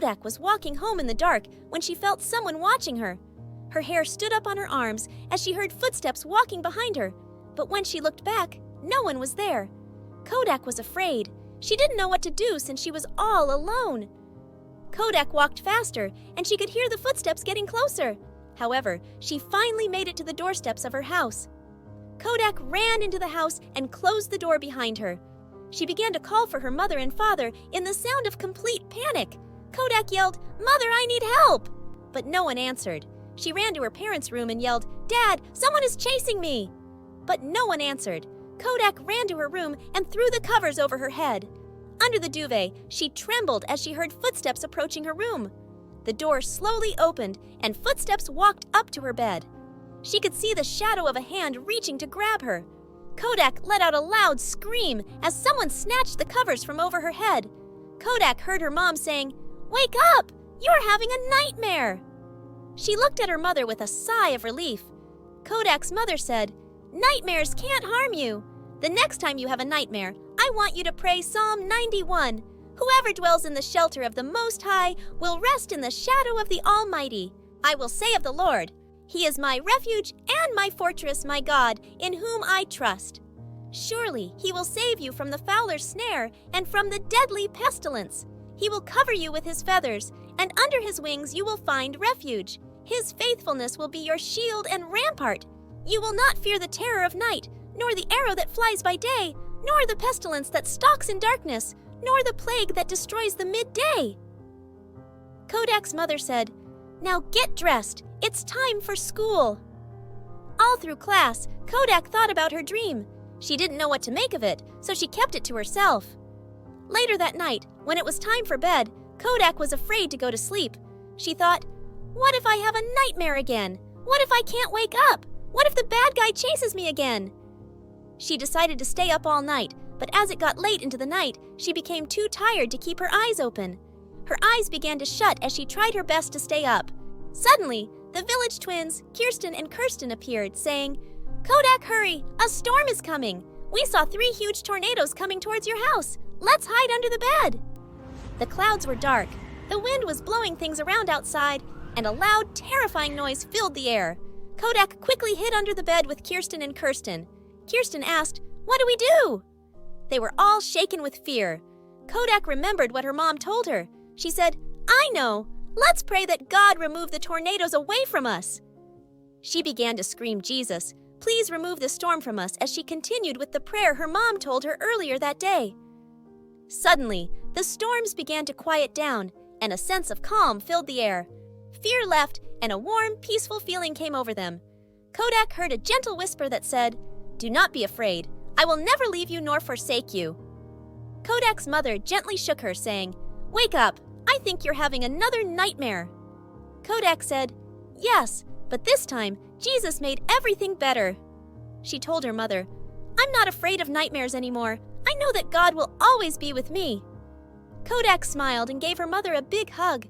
Kodak was walking home in the dark when she felt someone watching her. Her hair stood up on her arms as she heard footsteps walking behind her, but when she looked back, no one was there. Kodak was afraid. She didn't know what to do since she was all alone. Kodak walked faster, and she could hear the footsteps getting closer. However, she finally made it to the doorsteps of her house. Kodak ran into the house and closed the door behind her. She began to call for her mother and father in the sound of complete panic. Kodak yelled, "Mother, I need help!" But no one answered. She ran to her parents' room and yelled, "Dad, someone is chasing me!" But no one answered. Kodak ran to her room and threw the covers over her head. Under the duvet, she trembled as she heard footsteps approaching her room. The door slowly opened and footsteps walked up to her bed. She could see the shadow of a hand reaching to grab her. Kodak let out a loud scream as someone snatched the covers from over her head. Kodak heard her mom saying, "Wake up! You're having a nightmare!" She looked at her mother with a sigh of relief. Kodak's mother said, "Nightmares can't harm you. The next time you have a nightmare, I want you to pray Psalm 91. Whoever dwells in the shelter of the Most High will rest in the shadow of the Almighty. I will say of the Lord, He is my refuge and my fortress, my God, in whom I trust. Surely He will save you from the fowler's snare and from the deadly pestilence. He will cover you with His feathers, and under His wings you will find refuge. His faithfulness will be your shield and rampart. You will not fear the terror of night, nor the arrow that flies by day, nor the pestilence that stalks in darkness, nor the plague that destroys the midday." Kodak's mother said, "Now get dressed. It's time for school." All through class, Kodak thought about her dream. She didn't know what to make of it, so she kept it to herself. Later that night, when it was time for bed, Kodak was afraid to go to sleep. She thought, "What if I have a nightmare again? What if I can't wake up? What if the bad guy chases me again?" She decided to stay up all night, but as it got late into the night, she became too tired to keep her eyes open. Her eyes began to shut as she tried her best to stay up. Suddenly, the village twins, Kirsten and Kirsten, appeared, saying, "Kodak, hurry! A storm is coming! We saw 3 huge tornadoes coming towards your house! Let's hide under the bed!" The clouds were dark, the wind was blowing things around outside, and a loud, terrifying noise filled the air. Kodak quickly hid under the bed with Kirsten and Kirsten. Kirsten asked, "What do we do?" They were all shaken with fear. Kodak remembered what her mom told her. She said, "I know! Let's pray that God remove the tornadoes away from us." She began to scream, "Jesus, please remove the storm from us," as she continued with the prayer her mom told her earlier that day. Suddenly, the storms began to quiet down, and a sense of calm filled the air. Fear left, and a warm, peaceful feeling came over them. Kodak heard a gentle whisper that said, "Do not be afraid. I will never leave you nor forsake you." Kodak's mother gently shook her, saying, "Wake up. I think you're having another nightmare." Kodak said, "Yes, but this time, Jesus made everything better." She told her mother, "I'm not afraid of nightmares anymore. I know that God will always be with me." Kodak smiled and gave her mother a big hug.